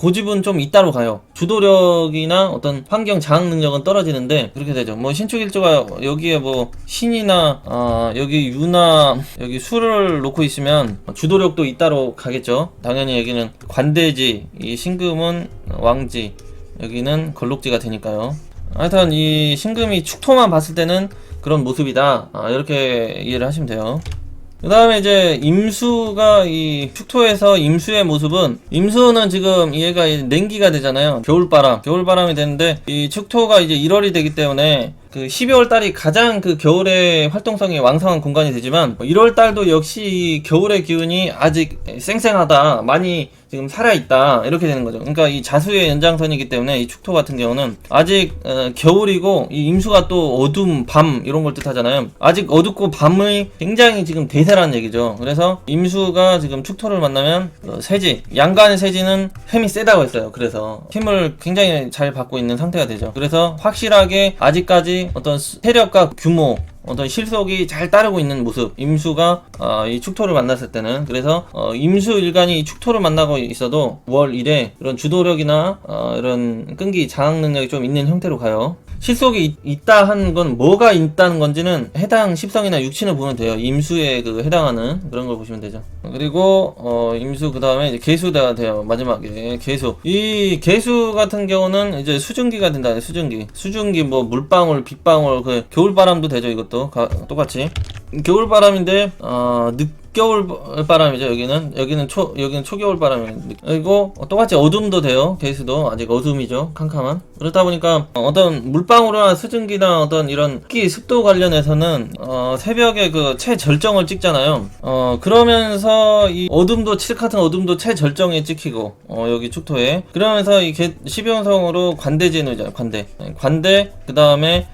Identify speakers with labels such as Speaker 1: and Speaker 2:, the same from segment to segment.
Speaker 1: 고집은 좀 이따로 가요. 주도력이나 어떤 환경 장악 능력은 떨어지는데 그렇게 되죠. 뭐 신축일조가 여기에 뭐 신이나 여기 유나 여기 수를 놓고 있으면 주도력도 이따로 가겠죠. 당연히 여기는 관대지, 이 신금은 왕지, 여기는 걸록지가 되니까요. 하여튼 이 신금이 축토만 봤을 때는 그런 모습이다, 이렇게 이해를 하시면 돼요. 그 다음에 이제 임수가 이 축토에서 임수의 모습은, 임수는 지금 얘가 냉기가 되잖아요. 겨울바람이 되는데 이 축토가 이제 1월이 되기 때문에 그 12월 달이 가장 그 겨울의 활동성이 왕성한 공간이 되지만 1월 달도 역시 겨울의 기운이 아직 쌩쌩하다, 많이 지금 살아있다, 이렇게 되는 거죠. 그러니까 이 자수의 연장선이기 때문에 이 축토 같은 경우는 아직 겨울이고, 이 임수가 또 어둠, 밤 이런 걸 뜻하잖아요. 아직 어둡고 밤의 굉장히 지금 대세라는 얘기죠. 그래서 임수가 지금 축토를 만나면 세지, 양간 세지는 힘이 세다고 했어요. 그래서 힘을 굉장히 잘 받고 있는 상태가 되죠. 그래서 확실하게 아직까지 어떤 세력과 규모, 어떤 실속이 잘 따르고 있는 모습, 임수가 이 축토를 만났을 때는. 그래서 임수 일간이 이 축토를 만나고 있어도 월 1에 이런 주도력이나 이런 끈기 장악 능력이 좀 있는 형태로 가요. 실속이 있다 하는 건 뭐가 있다는 건지는 해당 십성이나 육친을 보면 돼요. 임수에 그 해당하는 그런 걸 보시면 되죠. 그리고 임수 그 다음에 이제 계수가 돼요. 마지막에 계수. 이 계수 같은 경우는 이제 수증기가 된다. 수증기 뭐 물방울, 빗방울, 그 겨울바람도 되죠. 이것도 똑같이 겨울바람인데 늦겨울바람이죠. 여기는 초겨울바람이에요. 그리고 똑같이 어둠도 돼요. 계수도 아직 어둠이죠. 캄캄한. 그렇다 보니까 어떤 물방울이나 수증기나 어떤 이런 습기, 습도 관련해서는 새벽에 그 최절정을 찍잖아요. 그러면서 이 어둠도, 칠흑 같은 어둠도 최절정에 찍히고 여기 축토에. 그러면서 이 12원성으로 관대진이죠. 관대 그 다음에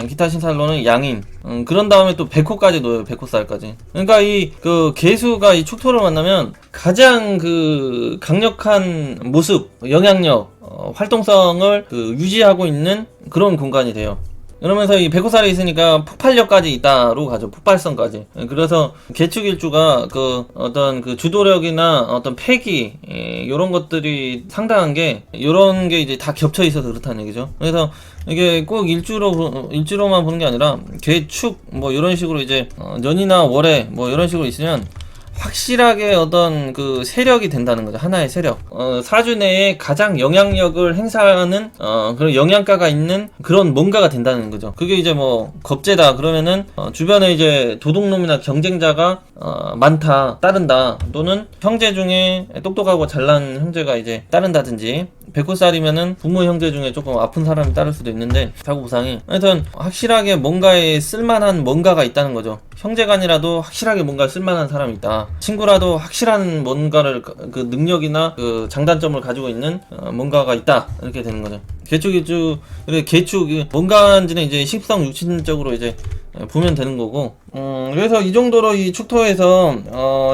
Speaker 1: 기타 신살로는 양인. 그런 다음에 또 백호까지 놓여요. 백호살까지. 그러니까 이 그 계수가 이 축토를 만나면 가장 그 강력한 모습, 영향력, 활동성을 그 유지하고 있는 그런 공간이 돼요. 그러면서 이 백호살이 있으니까 폭발력까지 있다로 가죠. 폭발성까지. 그래서 개축일주가 그 어떤 그 주도력이나 어떤 패기, 요런 것들이 상당한 게, 요런 게 이제 다 겹쳐 있어서 그렇다는 얘기죠. 그래서 이게 꼭 일주로만 보는 게 아니라 개축 뭐 요런 식으로 이제 년이나 월에 뭐 요런 식으로 있으면 확실하게 어떤 그 세력이 된다는 거죠. 하나의 세력. 사주 내에 가장 영향력을 행사하는 그런 영양가가 있는 그런 뭔가가 된다는 거죠. 그게 이제 뭐 겁재다 그러면은 주변에 이제 도둑놈이나 경쟁자가 많다, 따른다, 또는 형제 중에 똑똑하고 잘난 형제가 이제 따른다든지, 백호살이면은 부모 형제 중에 조금 아픈 사람이 따를 수도 있는데, 사고부상이. 하여튼 확실하게 뭔가에 쓸만한 뭔가가 있다는 거죠. 형제간이라도 확실하게 뭔가 쓸만한 사람이 있다. 친구라도 확실한 뭔가를 그 능력이나 그 장단점을 가지고 있는 뭔가가 있다. 이렇게 되는 거죠. 개축일주, 그래 개축이 뭔가인지는 이제 십성 육신적으로 이제 보면 되는 거고. 그래서 이 정도로 이 축토에서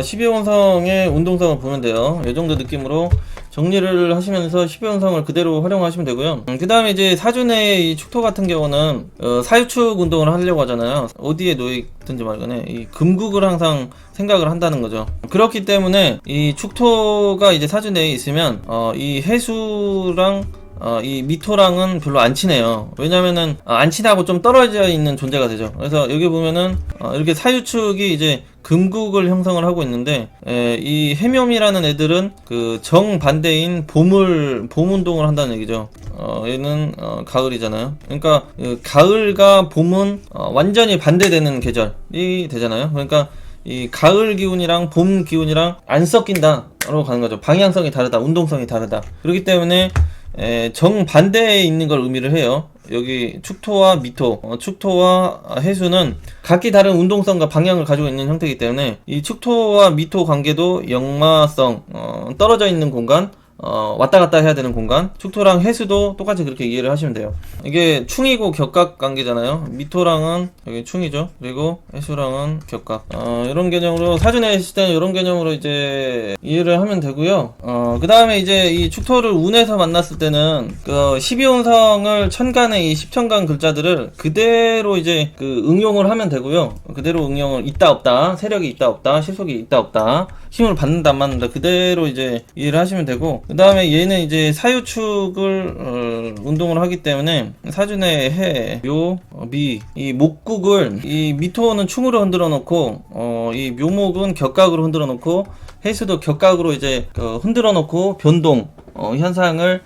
Speaker 1: 12원성의 운동성을 보면 돼요. 이 정도 느낌으로 정리를 하시면서 12원성을 그대로 활용하시면 되고요. 그 다음에 이제 사주내의 이 축토 같은 경우는 사유축 운동을 하려고 하잖아요. 어디에 놓이든지 말간에 이 금국을 항상 생각을 한다는 거죠. 그렇기 때문에 이 축토가 이제 사주내에 있으면 이 해수랑 이 미토랑은 별로 안 친해요. 왜냐면은 안 친하고 좀 떨어져 있는 존재가 되죠. 그래서 여기 보면은 이렇게 사유축이 이제 금국을 형성을 하고 있는데, 이 해묘미라는 애들은 그 정반대인 봄 운동을 한다는 얘기죠. 얘는 가을이잖아요. 그러니까 가을과 봄은 완전히 반대되는 계절이 되잖아요. 그러니까 이 가을 기운이랑 봄 기운이랑 안 섞인다로 가는 거죠. 방향성이 다르다, 운동성이 다르다. 그렇기 때문에 정반대에 있는 걸 의미를 해요. 여기 축토와 미토, 축토와 해수는 각기 다른 운동성과 방향을 가지고 있는 형태이기 때문에 이 축토와 미토 관계도 역마성, 떨어져 있는 공간, 왔다 갔다 해야 되는 공간. 축토랑 해수도 똑같이 그렇게 이해를 하시면 돼요. 이게 충이고 격각 관계잖아요. 미토랑은 여기 충이죠. 그리고 해수랑은 격각. 이런 개념으로 사주내에 있을 때는 이런 개념으로 이제 이해를 하면 되고요. 그 다음에 이제 이 축토를 운에서 만났을 때는 그 12운성을 천간의 이 10천간 글자들을 그대로 이제 그 응용을 하면 되고요. 그대로 응용을 있다 없다, 세력이 있다 없다, 실속이 있다 없다, 힘을 받는다 안 받는다, 그대로 이제 이해를 하시면 되고, 그 다음에 얘는 이제 사유축을 운동을 하기 때문에 사준의 해, 묘, 미, 이 목국을 이 미토는 충으로 흔들어 놓고 이 묘목은 격각으로 흔들어 놓고 해수도 격각으로 이제 흔들어 놓고 변동 현상을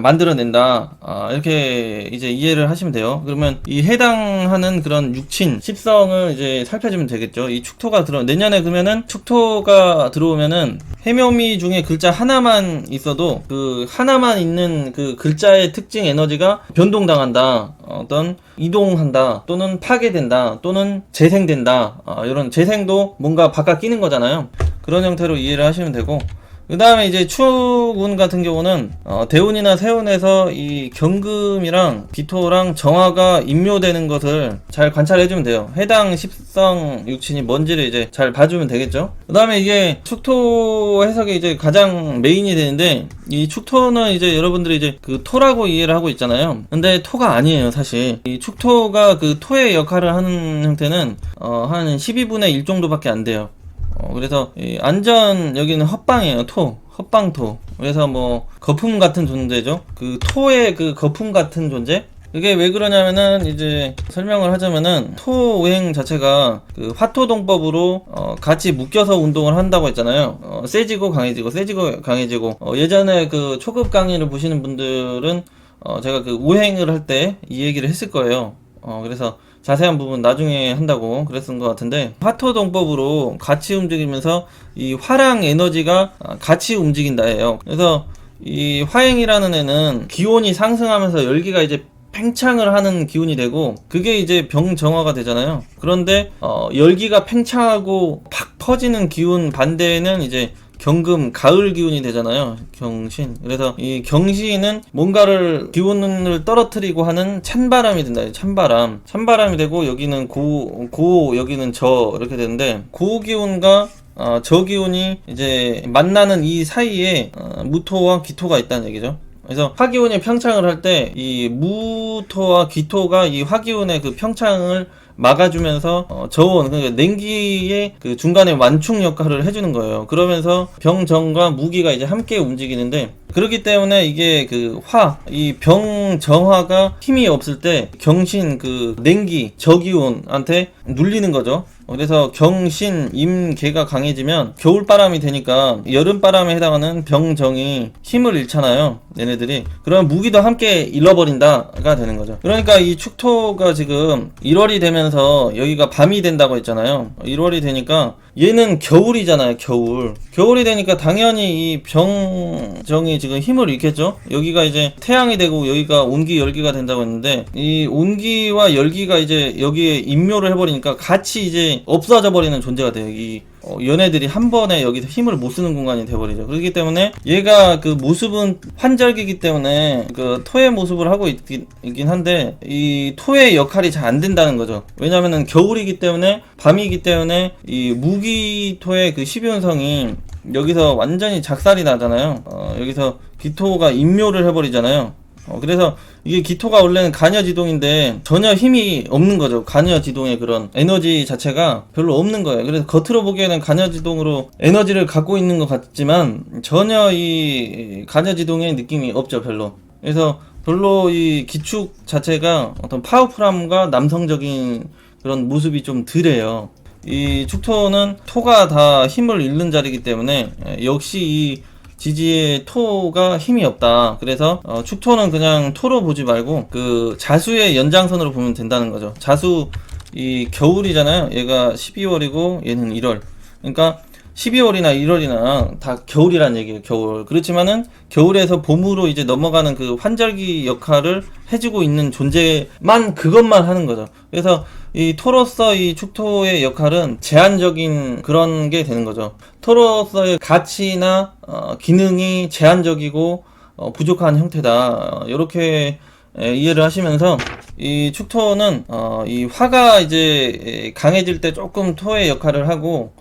Speaker 1: 만들어낸다. 이렇게 이제 이해를 하시면 돼요. 그러면 이 해당하는 그런 육친, 십성을 이제 살펴주면 되겠죠. 이 축토가 내년에 그러면은 축토가 들어오면은 해묘미 중에 글자 하나만 있어도 그 하나만 있는 그 글자의 특징 에너지가 변동당한다. 어떤 이동한다. 또는 파괴된다. 또는 재생된다. 이런 재생도 뭔가 바깥 끼는 거잖아요. 그런 형태로 이해를 하시면 되고, 그 다음에 이제 축운 같은 경우는 대운이나 세운에서 이 경금이랑 기토랑 정화가 임묘되는 것을 잘 관찰해주면 돼요. 해당 십성 육친이 뭔지를 이제 잘 봐주면 되겠죠. 그 다음에 이게 축토 해석이 이제 가장 메인이 되는데, 이 축토는 이제 여러분들이 이제 그 토라고 이해를 하고 있잖아요. 근데 토가 아니에요, 사실. 이 축토가 그 토의 역할을 하는 형태는 한 12분의 1 정도밖에 안 돼요. 그래서 안전 여기는 헛방이에요. 헛방토. 그래서 뭐 거품 같은 존재죠. 그 토의 그 거품 같은 존재. 그게 왜 그러냐면은 이제 설명을 하자면은 토오행 자체가 그 화토동법으로 같이 묶여서 운동을 한다고 했잖아요. 세지고 강해지고 세지고 강해지고. 예전에 그 초급 강의를 보시는 분들은 제가 그 오행을 할 때 이 얘기를 했을 거예요. 그래서 자세한 부분 나중에 한다고 그랬던 것 같은데, 화토동법으로 같이 움직이면서 이 화랑 에너지가 같이 움직인다예요. 그래서 이 화행이라는 애는 기온이 상승하면서 열기가 이제 팽창을 하는 기운이 되고, 그게 이제 병정화가 되잖아요. 그런데 열기가 팽창하고 팍 퍼지는 기운 반대에는 이제 경금, 가을 기운이 되잖아요. 경신. 그래서 이 경신은 뭔가를 기운을 떨어뜨리고 하는 찬바람이 된다. 찬바람. 찬바람이 되고, 여기는 고, 여기는 저, 이렇게 되는데, 고 기운과 저 기운이 이제 만나는 이 사이에 무토와 기토가 있다는 얘기죠. 그래서 화기운이 평창을 할 때 이 무토와 기토가 이 화기운의 그 평창을 막아주면서 저온, 그러니까 냉기의 그 중간에 완충 역할을 해주는 거예요. 그러면서 병정과 무기가 이제 함께 움직이는데, 그렇기 때문에 이게 그 이 병정화가 힘이 없을 때 경신, 그 냉기, 저기운한테 눌리는 거죠. 그래서 경신, 임계가 강해지면 겨울바람이 되니까 여름바람에 해당하는 병정이 힘을 잃잖아요, 얘네들이. 그러면 무기도 함께 잃어버린다가 되는 거죠. 그러니까 이 축토가 지금 1월이 되면서 여기가 밤이 된다고 했잖아요. 1월이 되니까 얘는 겨울이잖아요. 겨울이 되니까 당연히 이 병정이 지금 힘을 잃겠죠. 여기가 이제 태양이 되고 여기가 온기 열기가 된다고 했는데, 이 온기와 열기가 이제 여기에 임묘를 해버리니까 같이 이제 없어져 버리는 존재가 돼요. 이 얘네들이 한 번에 여기서 힘을 못 쓰는 공간이 돼버리죠. 그렇기 때문에 얘가 그 모습은 환절기이기 때문에 그 토의 모습을 하고 있긴 한데, 이 토의 역할이 잘 안 된다는 거죠. 왜냐면은 겨울이기 때문에, 밤이기 때문에 이 무기토의 그 12운성이 여기서 완전히 작살이 나잖아요. 여기서 기토가 임묘를 해버리잖아요. 그래서 이게 기토가 원래는 간여지동인데 전혀 힘이 없는 거죠. 간여지동의 그런 에너지 자체가 별로 없는 거예요. 그래서 겉으로 보기에는 간여지동으로 에너지를 갖고 있는 것 같지만 전혀 이 간여지동의 느낌이 없죠, 별로. 그래서 별로 이 기축 자체가 어떤 파워풀함과 남성적인 그런 모습이 좀 덜해요. 이 축토는 토가 다 힘을 잃는 자리이기 때문에 역시 이 지지의 토가 힘이 없다. 그래서 축토는 그냥 토로 보지 말고 그 자수의 연장선으로 보면 된다는 거죠. 자수, 이 겨울이잖아요. 얘가 12월이고 얘는 1월. 그러니까 12월이나 1월이나 다 겨울이란 얘기예요. 겨울. 그렇지만은 겨울에서 봄으로 이제 넘어가는 그 환절기 역할을 해주고 있는 존재만, 그것만 하는 거죠. 그래서 이 토로서 이 축토의 역할은 제한적인 그런 게 되는 거죠. 토로서의 가치나 기능이 제한적이고 부족한 형태다. 이렇게 이해를 하시면서, 이 축토는 이 화가 이제 강해질 때 조금 토의 역할을 하고,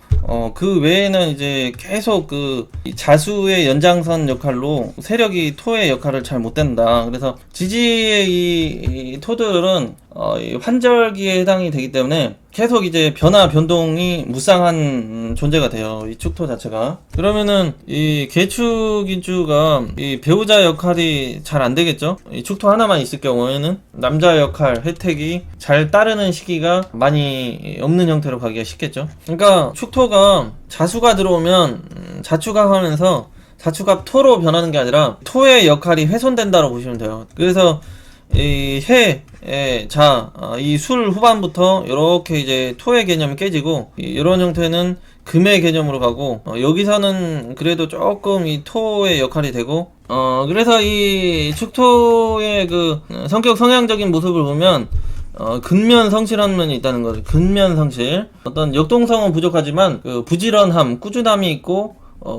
Speaker 1: 그 외에는 이제 계속 그 자수의 연장선 역할로 세력이 토의 역할을 잘 못된다. 그래서 지지의 이 토들은 이 환절기에 해당이 되기 때문에 계속 이제 변동이 무쌍한 존재가 돼요. 이 축토 자체가. 그러면은 이 개축인주가 이 배우자 역할이 잘 안 되겠죠? 이 축토 하나만 있을 경우에는 남자 역할 혜택이 잘 따르는 시기가 많이 없는 형태로 가기가 쉽겠죠. 그러니까 축토가 자수가 들어오면 자축하면서 자축합 토로 변하는 게 아니라 토의 역할이 훼손된다고 보시면 돼요. 그래서 이 이 술 후반부터 이렇게 이제 토의 개념이 깨지고 이런 형태는 금의 개념으로 가고 여기서는 그래도 조금 이 토의 역할이 되고 그래서 이 축토의 그 성격 성향적인 모습을 보면 근면 성실한 면이 있다는 거죠. 근면 성실. 어떤 역동성은 부족하지만 그 부지런함, 꾸준함이 있고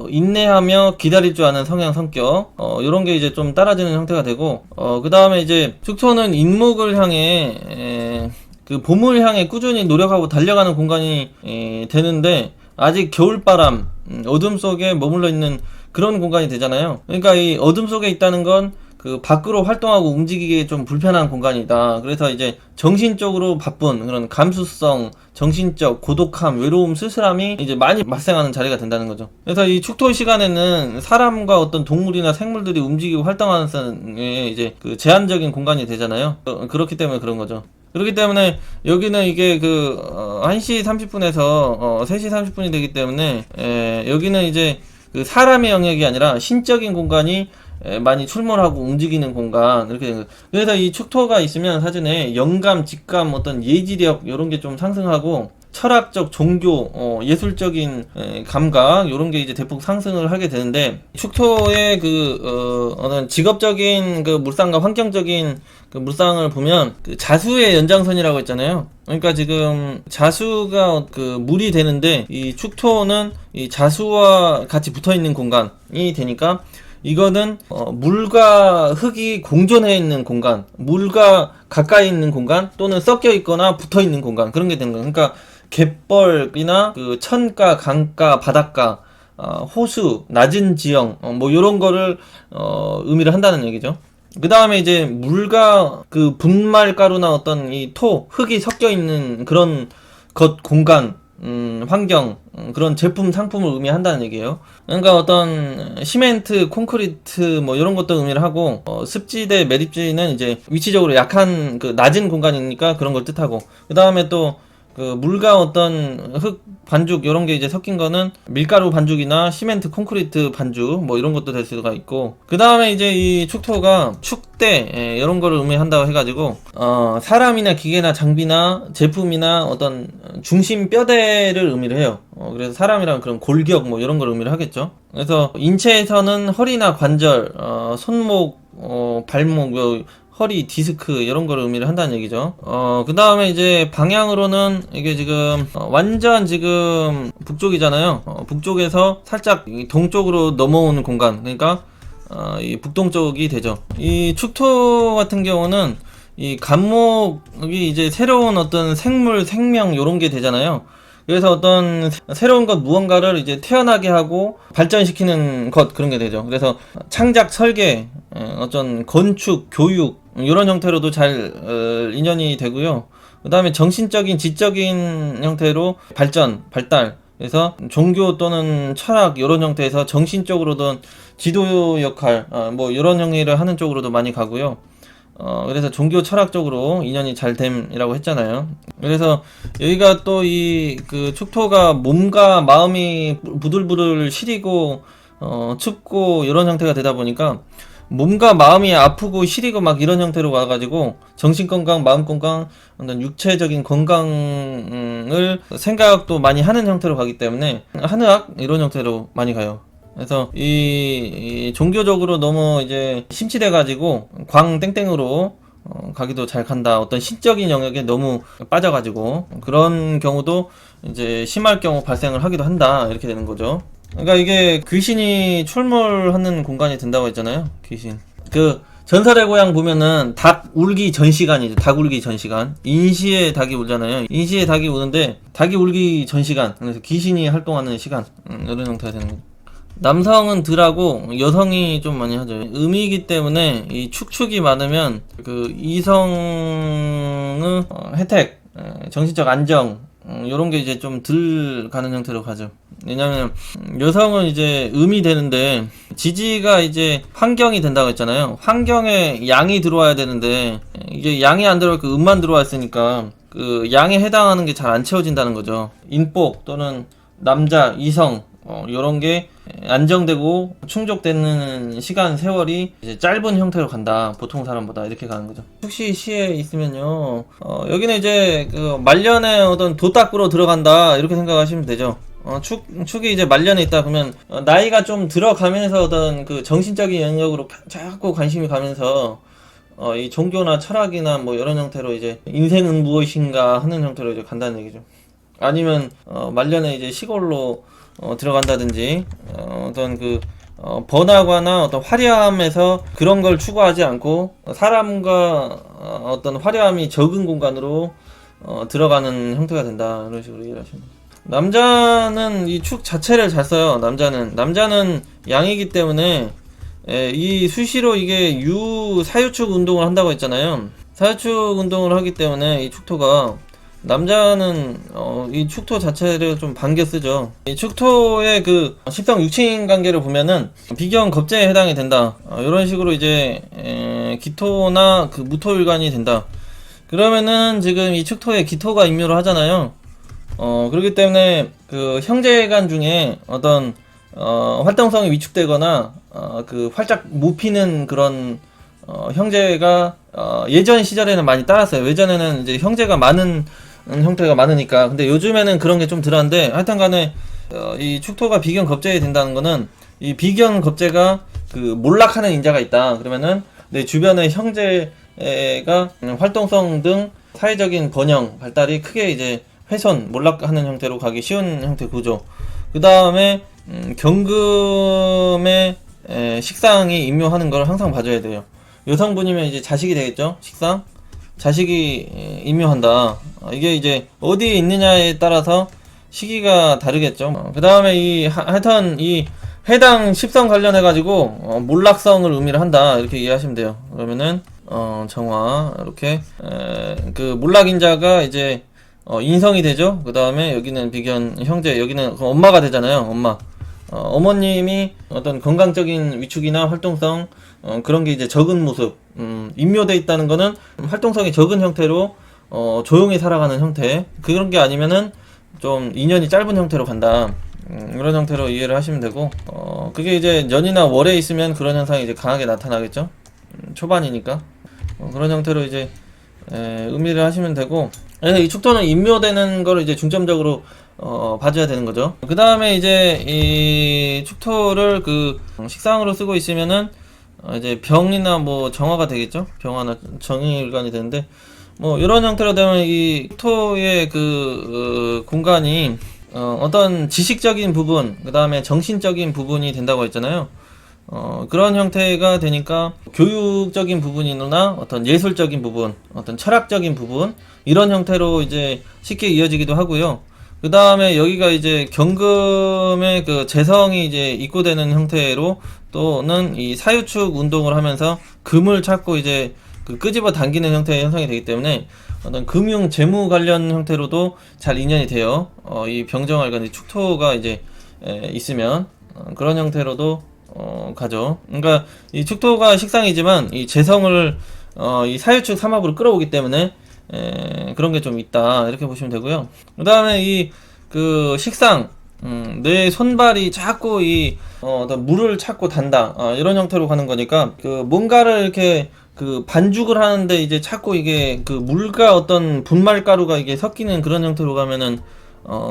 Speaker 1: 인내하며 기다릴 줄 아는 성향 성격 요런 게 이제 좀 따라지는 형태가 되고 그 다음에 이제 축토는 인목을 향해 그 봄을 향해 꾸준히 노력하고 달려가는 공간이 되는데 아직 겨울바람 어둠 속에 머물러 있는 그런 공간이 되잖아요. 그러니까 이 어둠 속에 있다는 건 그 밖으로 활동하고 움직이기 좀 불편한 공간이다. 그래서 이제 정신적으로 바쁜 그런 감수성, 정신적 고독함, 외로움, 쓸쓸함이 이제 많이 발생하는 자리가 된다는 거죠. 그래서 이 축토 시간에는 사람과 어떤 동물이나 생물들이 움직이고 활동하는 게 이제 그 제한적인 공간이 되잖아요. 그렇기 때문에 그런 거죠. 그렇기 때문에 여기는 이게 그 1시 30분에서 3시 30분이 되기 때문에 여기는 이제 그 사람의 영역이 아니라 신적인 공간이 많이 출몰하고 움직이는 공간 이렇게 된 거예요. 그래서 이 축토가 있으면 사전에 영감, 직감, 어떤 예지력 이런 게 좀 상승하고 철학적, 종교, 예술적인 감각 이런 게 이제 대폭 상승을 하게 되는데 축토의 그 어떤 직업적인 그 물상과 환경적인 그 물상을 보면 그 자수의 연장선이라고 했잖아요. 그러니까 지금 자수가 그 물이 되는데 이 축토는 이 자수와 같이 붙어 있는 공간이 되니까 이거는 물과 흙이 공존해 있는 공간, 물과 가까이 있는 공간 또는 섞여 있거나 붙어 있는 공간 그런 게 되는 거예요. 그러니까 갯벌이나 그 천가, 강가, 바닷가, 호수, 낮은 지형 뭐 이런 거를 의미를 한다는 얘기죠. 그 다음에 이제 물과 그 분말가루나 어떤 이 토, 흙이 섞여 있는 그런 것 공간 환경, 그런 제품, 상품을 의미한다는 얘기예요. 그러니까 어떤 시멘트, 콘크리트 뭐 이런 것도 의미를 하고 습지대, 매립지는 이제 위치적으로 약한 그 낮은 공간이니까 그런 걸 뜻하고 그 다음에 또 그 물과 어떤 흙 반죽 이런 게 이제 섞인 거는 밀가루 반죽이나 시멘트, 콘크리트 반죽 뭐 이런 것도 될 수가 있고 그 다음에 이제 이 축토가 축대 이런 거를 의미한다고 해가지고 사람이나 기계나 장비나 제품이나 어떤 중심 뼈대를 의미를 해요. 그래서 사람이랑 그런 골격 뭐 이런 걸 의미를 하겠죠. 그래서 인체에서는 허리나 관절, 손목, 발목 허리, 디스크 이런 걸 의미를 한다는 얘기죠. 그 다음에 이제 방향으로는 이게 지금 완전 지금 북쪽이잖아요. 북쪽에서 살짝 동쪽으로 넘어오는 공간, 그러니까 이 북동쪽이 되죠. 이 축토 같은 경우는 이 간목이 이제 새로운 어떤 생물, 생명 요런 게 되잖아요. 그래서 어떤 새로운 것 무언가를 이제 태어나게 하고 발전시키는 것 그런 게 되죠. 그래서 창작, 설계, 어떤 건축, 교육 이런 형태로도 잘 인연이 되고요. 그 다음에 정신적인, 지적인 형태로 발전, 발달. 그래서 종교 또는 철학 이런 형태에서 정신적으로든 지도 역할 뭐 이런 형의를 하는 쪽으로도 많이 가고요. 그래서 종교 철학적으로 인연이 잘 됨이라고 했잖아요. 그래서 여기가 또 이 그 축토가 몸과 마음이 부들부들 시리고 춥고 이런 형태가 되다 보니까 몸과 마음이 아프고 시리고 막 이런 형태로 와가지고 정신건강, 마음건강, 어떤 육체적인 건강을 생각도 많이 하는 형태로 가기 때문에 한의학 이런 형태로 많이 가요. 그래서 이 종교적으로 너무 이제 심취돼 가지고 광 땡땡으로 가기도 잘 간다. 어떤 신적인 영역에 너무 빠져가지고 그런 경우도 이제 심할 경우 발생을 하기도 한다. 이렇게 되는 거죠. 그러니까 이게 귀신이 출몰하는 공간이 된다고 했잖아요. 귀신. 그 전설의 고향 보면은 닭 울기 전 시간이죠. 닭 울기 전 시간. 인시에 닭이 울잖아요. 인시에 닭이 우는데 닭이 울기 전 시간. 그래서 귀신이 활동하는 시간. 이런 형태가 되는 거죠. 남성은 덜하고 여성이 좀 많이 하죠. 음이기 때문에 이 축축이 많으면 그 이성의 혜택, 정신적 안정 요런 게 이제 좀 덜 가는 형태로 가죠. 왜냐면 여성은 이제 음이 되는데 지지가 이제 환경이 된다고 했잖아요. 환경에 양이 들어와야 되는데 이게 양이 안 들어올 그 음만 들어와 있으니까 그 양에 해당하는 게 잘 안 채워진다는 거죠. 인복 또는 남자, 이성 요런 게 안정되고 충족되는 시간 세월이 이제 짧은 형태로 간다. 보통 사람보다 이렇게 가는 거죠. 축시 시에 있으면요. 여기는 이제 그 말년에 어떤 도딱구로 들어간다 이렇게 생각하시면 되죠. 축이 이제 말년에 있다 그러면 나이가 좀 들어가면서 어떤 그 정신적인 영역으로 자꾸 관심이 가면서 이 종교나 철학이나 뭐 이런 형태로 이제 인생은 무엇인가 하는 형태로 이제 간다는 얘기죠. 아니면 말년에 이제 시골로 들어간다든지 어떤 그 번화가나 어떤 화려함에서 그런 걸 추구하지 않고 사람과 어떤 화려함이 적은 공간으로 들어가는 형태가 된다 이런 식으로 이해를 하시면 됩니다. 남자는 이 축 자체를 잘 써요. 남자는 양이기 때문에 이 수시로 이게 사유축 운동을 한다고 했잖아요. 사유축 운동을 하기 때문에 이 축토가 남자는 이 축토 자체를 좀 반겨 쓰죠. 이 축토의 그 식성 육친 관계를 보면은 비경 겁재에 해당이 된다. 이런 식으로 이제 기토나 그 무토일간이 된다. 그러면은 지금 이 축토에 기토가 임묘를 하잖아요. 그렇기 때문에 그 형제간 중에 어떤 활동성이 위축되거나 그 활짝 못 피는 그런 형제가 예전 시절에는 많이 따랐어요. 예전에는 이제 형제가 많은 형태가 많으니까. 근데 요즘에는 그런 게 좀 덜한데 하여튼 간에 이 축토가 비견 겁재에 된다는 거는 이 비견 겁재가 그 몰락하는 인자가 있다. 그러면은 내 주변의 형제가 활동성 등 사회적인 번영 발달이 크게 이제 훼손 몰락하는 형태로 가기 쉬운 형태 구조. 그 다음에 경금의 식상이 임묘하는 걸 항상 봐줘야 돼요. 여성분이면 이제 자식이 되겠죠. 식상 자식이 임묘한다. 이게 이제 어디에 있느냐에 따라서 시기가 다르겠죠. 그 다음에 하여튼 이 해당 십성 관련해 가지고 몰락성을 의미를 한다 이렇게 이해하시면 돼요. 그러면은 정화 이렇게 그 몰락인자가 이제 인성이 되죠. 그 다음에 여기는 비견 형제, 여기는 엄마가 되잖아요. 엄마. 어머님이 어떤 건강적인 위축이나 활동성 그런 게 이제 적은 모습, 임묘돼 있다는 거는 활동성이 적은 형태로 조용히 살아가는 형태. 그런 게 아니면은 좀 인연이 짧은 형태로 간다. 이런 형태로 이해를 하시면 되고, 그게 이제 년이나 월에 있으면 그런 현상이 이제 강하게 나타나겠죠. 초반이니까. 그런 형태로 이제 의미를 하시면 되고, 그래서 이 축토는 임묘되는 거를 이제 중점적으로 봐줘야 되는 거죠. 그 다음에 이제 이 축토를 그 식상으로 쓰고 있으면은 이제 병이나 뭐 정화가 되겠죠. 병화나 정의일관이 되는데 뭐 이런 형태로 되면 이 축토의 그 공간이 어떤 지식적인 부분, 그 다음에 정신적인 부분이 된다고 했잖아요. 그런 형태가 되니까 교육적인 부분이나 어떤 예술적인 부분, 어떤 철학적인 부분 이런 형태로 이제 쉽게 이어지기도 하고요. 그 다음에 여기가 이제 경금의 그 재성이 이제 입고되는 형태로 또는 이 사유축 운동을 하면서 금을 찾고 이제 그 끄집어 당기는 형태의 현상이 되기 때문에 어떤 금융 재무 관련 형태로도 잘 인연이 돼요. 이 병정활관 축토가 이제 있으면 그런 형태로도 가죠. 그러니까 이 축토가 식상이지만 이 재성을 이 사유축 삼합으로 끌어오기 때문에 그런 게 좀 있다 이렇게 보시면 되고요. 그 다음에 이 그 식상 내 손발이 자꾸 이 어떤 물을 찾고 단다 이런 형태로 가는 거니까 그 뭔가를 이렇게 그 반죽을 하는데 이제 자꾸 이게 그 물과 어떤 분말가루가 이게 섞이는 그런 형태로 가면은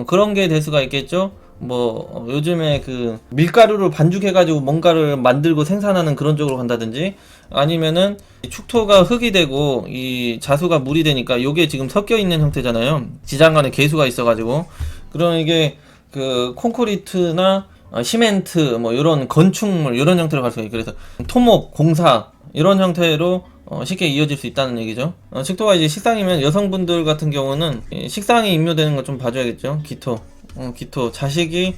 Speaker 1: 그런 게 될 수가 있겠죠. 뭐 요즘에 그 밀가루를 반죽해가지고 뭔가를 만들고 생산하는 그런 쪽으로 간다든지 아니면은 축토가 흙이 되고 이 자수가 물이 되니까 요게 지금 섞여 있는 형태잖아요. 지장 간에 개수가 있어가지고 그럼 이게 그 콘크리트나 시멘트 뭐 이런 건축물 이런 형태로 갈 수가 있고 그래서 토목 공사 이런 형태로 쉽게 이어질 수 있다는 얘기죠. 축토가 이제 식상이면 여성분들 같은 경우는 식상이 임묘되는 거 좀 봐줘야겠죠. 기토 자식이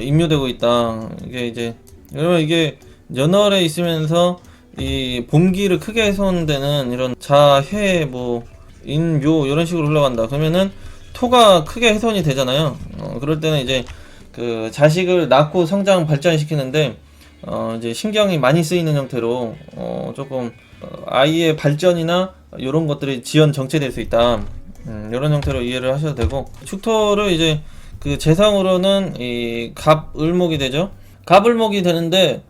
Speaker 1: 임묘되고 있다. 이게 이제 여러분 이게 연월에 있으면서 이 본기를 크게 훼손되는 이런 자해 뭐 인묘 이런 식으로 흘러간다. 그러면은 토가 크게 훼손이 되잖아요. 그럴 때는 이제 그 자식을 낳고 성장 발전시키는데 이제 신경이 많이 쓰이는 형태로 조금 아이의 발전이나 이런 것들이 지연 정체될 수 있다. 이런 형태로 이해를 하셔도 되고, 축토를 이제 그 재성으로는 이 갑을목이 되죠. 갑을목이 되는데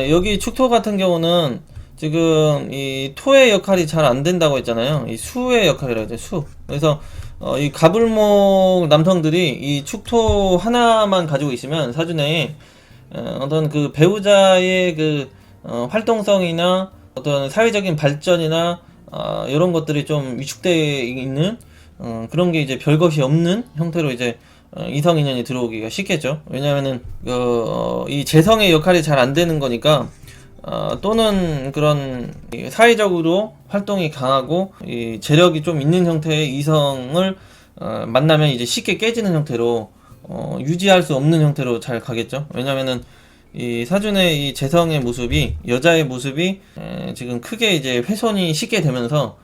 Speaker 1: 여기 축토 같은 경우는 지금 이 토의 역할이 잘 안 된다고 했잖아요. 이 수의 역할이라 하죠. 수. 그래서 이 갑을목 남성들이 이 축토 하나만 가지고 있으면 사주내에 어떤 그 배우자의 그 활동성이나 어떤 사회적인 발전이나 이런 것들이 좀 위축되어 있는 그런 게 이제 별것이 없는 형태로 이제 이성 인연이 들어오기가 쉽겠죠. 왜냐면은 이 재성의 역할이 잘 안 되는 거니까 또는 그런 사회적으로 활동이 강하고 이 재력이 좀 있는 형태의 이성을 만나면 이제 쉽게 깨지는 형태로 유지할 수 없는 형태로 잘 가겠죠. 왜냐면은 이 사준의 이 재성의 모습이 여자의 모습이 지금 크게 이제 훼손이 쉽게 되면서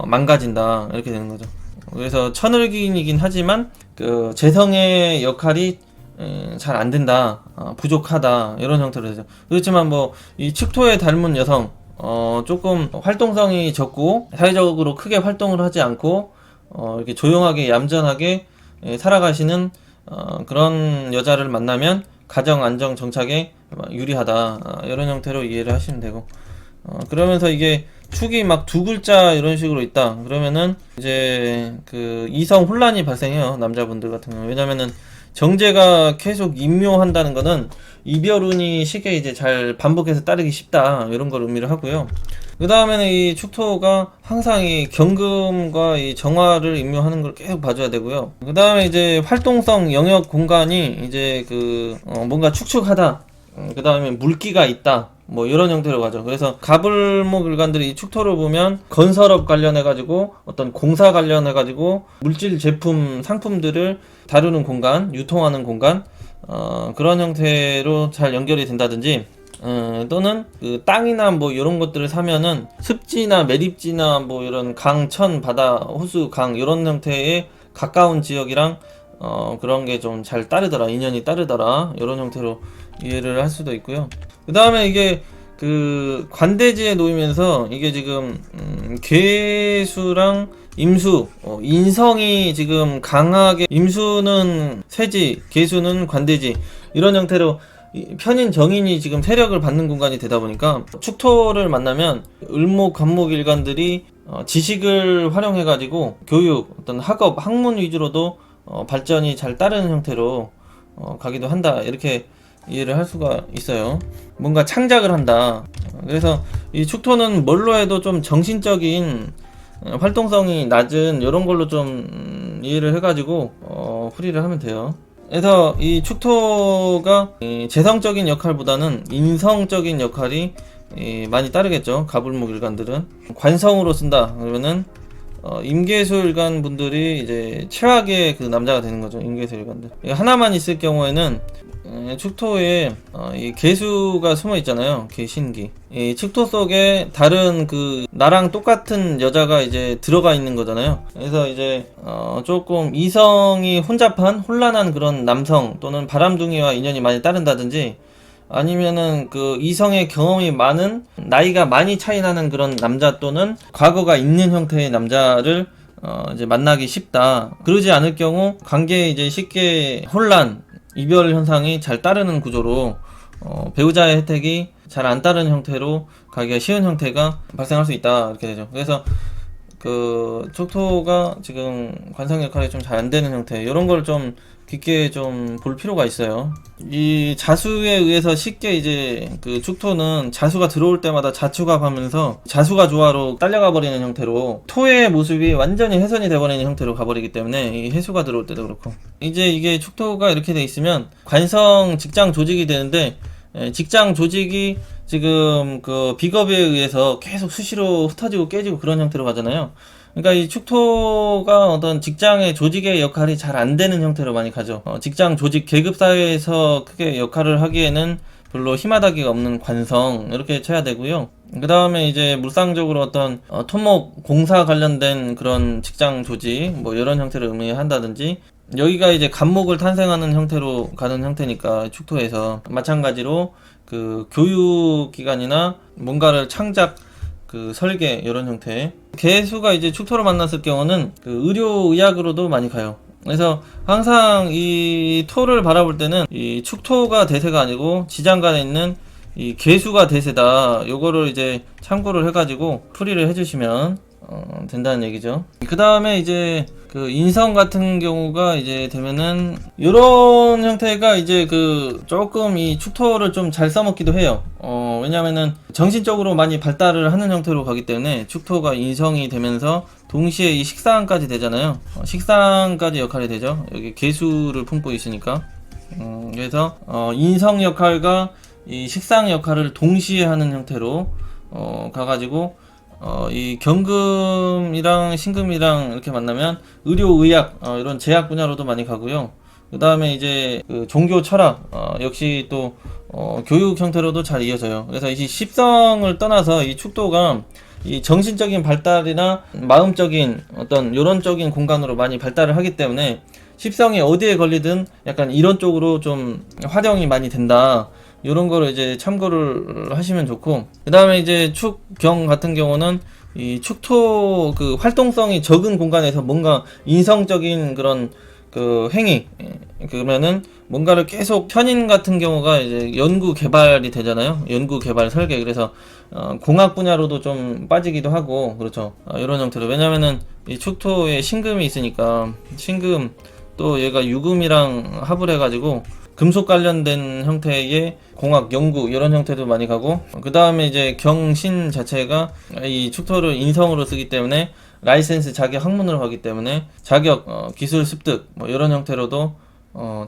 Speaker 1: 망가진다 이렇게 되는 거죠. 그래서 천을기인이긴 하지만 그 재성의 역할이 잘 안 된다, 부족하다 이런 형태로 되죠. 그렇지만 뭐 이 축토에 닮은 여성 조금 활동성이 적고 사회적으로 크게 활동을 하지 않고 이렇게 조용하게 얌전하게 살아가시는 그런 여자를 만나면 가정 안정 정착에 유리하다, 이런 형태로 이해를 하시면 되고, 그러면서 이게 축이 막 두 글자 이런 식으로 있다 그러면은 이제 그 이성 혼란이 발생해요, 남자분들 같은 경우. 왜냐면은 정제가 계속 임묘한다는 거는 이별운이 쉽게 이제 잘 반복해서 따르기 쉽다 이런 걸 의미를 하고요. 그 다음에는 이 축토가 항상 이 경금과 이 정화를 임묘하는 걸 계속 봐줘야 되고요. 그 다음에 이제 활동성 영역 공간이 이제 그 뭔가 축축하다, 그 다음에 물기가 있다, 뭐 이런 형태로 가죠. 그래서 갑을목 일간들이 이 축토를 보면 건설업 관련해 가지고 어떤 공사 관련해 가지고 물질 제품 상품들을 다루는 공간, 유통하는 공간, 그런 형태로 잘 연결이 된다든지, 또는 그 땅이나 뭐 이런 것들을 사면은 습지나 매립지나 뭐 이런 강, 천, 바다, 호수, 강 이런 형태의 가까운 지역이랑 그런 게 좀 잘 따르더라, 인연이 따르더라, 이런 형태로 이해를 할 수도 있고요. 그 다음에 이게 그 관대지에 놓이면서 이게 지금 계수랑 임수, 인성이 지금 강하게, 임수는 세지, 계수는 관대지, 이런 형태로 편인 정인이 지금 세력을 받는 공간이 되다 보니까 축토를 만나면 을목, 간목 일간들이 지식을 활용해 가지고 교육, 어떤 학업, 학문 위주로도 발전이 잘 따르는 형태로 가기도 한다, 이렇게 이해를 할 수가 있어요. 뭔가 창작을 한다. 그래서 이 축토는 뭘로 해도 좀 정신적인 활동성이 낮은 이런 걸로 좀 이해를 해가지고 풀이를 하면 돼요. 그래서 이 축토가 재성적인 역할보다는 인성적인 역할이 많이 따르겠죠. 가불목 일간들은 관성으로 쓴다 그러면은 임계수 일간 분들이 이제 최악의 그 남자가 되는 거죠. 임계수 일간들 하나만 있을 경우에는 축토에 이 계수가 숨어 있잖아요. 계신기. 이 축토 속에 다른 그 나랑 똑같은 여자가 이제 들어가 있는 거잖아요. 그래서 이제 조금 이성이 혼잡한 혼란한 그런 남성 또는 바람둥이와 인연이 많이 따른다든지, 아니면은 그 이성의 경험이 많은, 나이가 많이 차이 나는 그런 남자 또는 과거가 있는 형태의 남자를 이제 만나기 쉽다. 그러지 않을 경우 관계에 이제 쉽게 혼란, 이별 현상이 잘 따르는 구조로 배우자의 혜택이 잘 안 따르는 형태로 가기가 쉬운 형태가 발생할 수 있다, 이렇게 되죠. 그래서 그 축토가 지금 관성 역할이 좀 잘 안 되는 형태, 이런 걸 좀 깊게 좀 볼 필요가 있어요. 이 자수에 의해서 쉽게 이제 그 축토는 자수가 들어올 때마다 자축합하면서 자수가 조화로 딸려가 버리는 형태로 토의 모습이 완전히 훼손이 돼버리는 형태로 가버리기 때문에 이 해수가 들어올 때도 그렇고, 이제 이게 축토가 이렇게 돼 있으면 관성 직장 조직이 되는데, 직장 조직이 지금 그 비겁에 의해서 계속 수시로 흩어지고 깨지고 그런 형태로 가잖아요. 그러니까 이 축토가 어떤 직장의 조직의 역할이 잘 안 되는 형태로 많이 가죠. 직장 조직 계급 사회에서 크게 역할을 하기에는 별로 힘바다기가 없는 관성 이렇게 쳐야 되고요. 그 다음에 이제 물상적으로 어떤 토목 공사 관련된 그런 직장 조직 뭐 이런 형태를 의미한다든지, 여기가 이제 간목을 탄생하는 형태로 가는 형태니까 축토에서 마찬가지로 그 교육기관이나 뭔가를 창작 그 설계 이런 형태, 개수가 이제 축토로 만났을 경우는 그 의료의학으로도 많이 가요. 그래서 항상 이 토를 바라볼 때는 이 축토가 대세가 아니고 지장간에 있는 이 개수가 대세다, 요거를 이제 참고를 해가지고 풀이를 해주시면 된다는 얘기죠. 그 다음에 이제 그 인성 같은 경우가 이제 되면은 요런 형태가 이제 그 조금 이 축토를 좀 잘 써먹기도 해요. 왜냐면은 정신적으로 많이 발달을 하는 형태로 가기 때문에 축토가 인성이 되면서 동시에 이 식상까지 되잖아요. 식상까지 역할이 되죠. 여기 개수를 품고 있으니까. 그래서 인성 역할과 이 식상 역할을 동시에 하는 형태로 가가지고 이 경금이랑 신금이랑 이렇게 만나면 의료의학 이런 제약 분야로도 많이 가고요. 그 다음에 이제 그 종교 철학 역시 또 교육 형태로도 잘 이어져요. 그래서 이 십성을 떠나서 이 축도가 이 정신적인 발달이나 마음적인 어떤 요런적인 공간으로 많이 발달을 하기 때문에 십성이 어디에 걸리든 약간 이런 쪽으로 좀 활용이 많이 된다, 요런 거를 이제 참고를 하시면 좋고, 그 다음에 이제 축경 같은 경우는 이 축토 그 활동성이 적은 공간에서 뭔가 인성적인 그런 그 행위, 그러면은 뭔가를 계속 현인 같은 경우가 이제 연구 개발이 되잖아요. 연구 개발 설계. 그래서 공학 분야로도 좀 빠지기도 하고 그렇죠. 이런 형태로. 왜냐면은 이 축토에 신금이 있으니까, 신금 또 얘가 유금이랑 합을 해가지고 금속 관련된 형태의 공학 연구 이런 형태도 많이 가고, 그 다음에 이제 경신 자체가 이 축토를 인성으로 쓰기 때문에 라이센스 자격 학문으로 가기 때문에 자격 기술 습득 뭐 이런 형태로도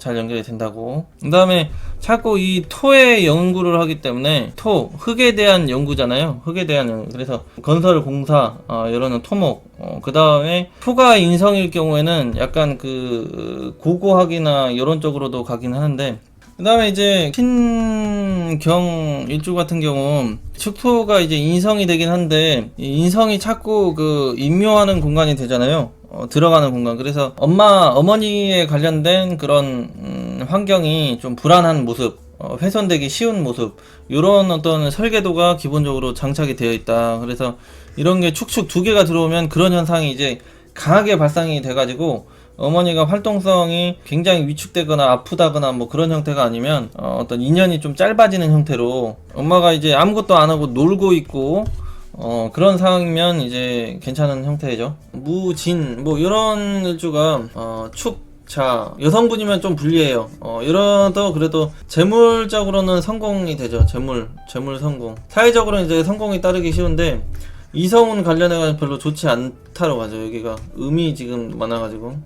Speaker 1: 잘 연결이 된다고. 그 다음에 자꾸 이 토의 연구를 하기 때문에 토, 흙에 대한 연구잖아요. 흙에 대한 연구. 그래서 건설 공사 이런 토목, 그 다음에 토가 인성일 경우에는 약간 그 고고학이나 이런 쪽으로도 가긴 하는데, 그 다음에 이제 신경 일주 같은 경우 축토가 이제 인성이 되긴 한데, 이 인성이 자꾸 그 임묘하는 공간이 되잖아요. 들어가는 공간. 그래서 어머니에 관련된 그런 환경이 좀 불안한 모습, 훼손되기 쉬운 모습, 요런 어떤 설계도가 기본적으로 장착이 되어 있다. 그래서 이런 게 축축 두 개가 들어오면 그런 현상이 이제 강하게 발상이 돼가지고 어머니가 활동성이 굉장히 위축되거나 아프다거나 뭐 그런 형태가 아니면 어떤 인연이 좀 짧아지는 형태로, 엄마가 이제 아무것도 안 하고 놀고 있고 그런 상황이면 이제 괜찮은 형태죠. 무진 뭐 이런 일주가 축, 자, 여성분이면 좀 불리해요. 이러도 그래도 재물적으로는 성공이 되죠. 재물 성공. 사회적으로는 이제 성공이 따르기 쉬운데 이성운 관련해가 별로 좋지 않다로 가죠. 여기가 음이 지금 많아가지고.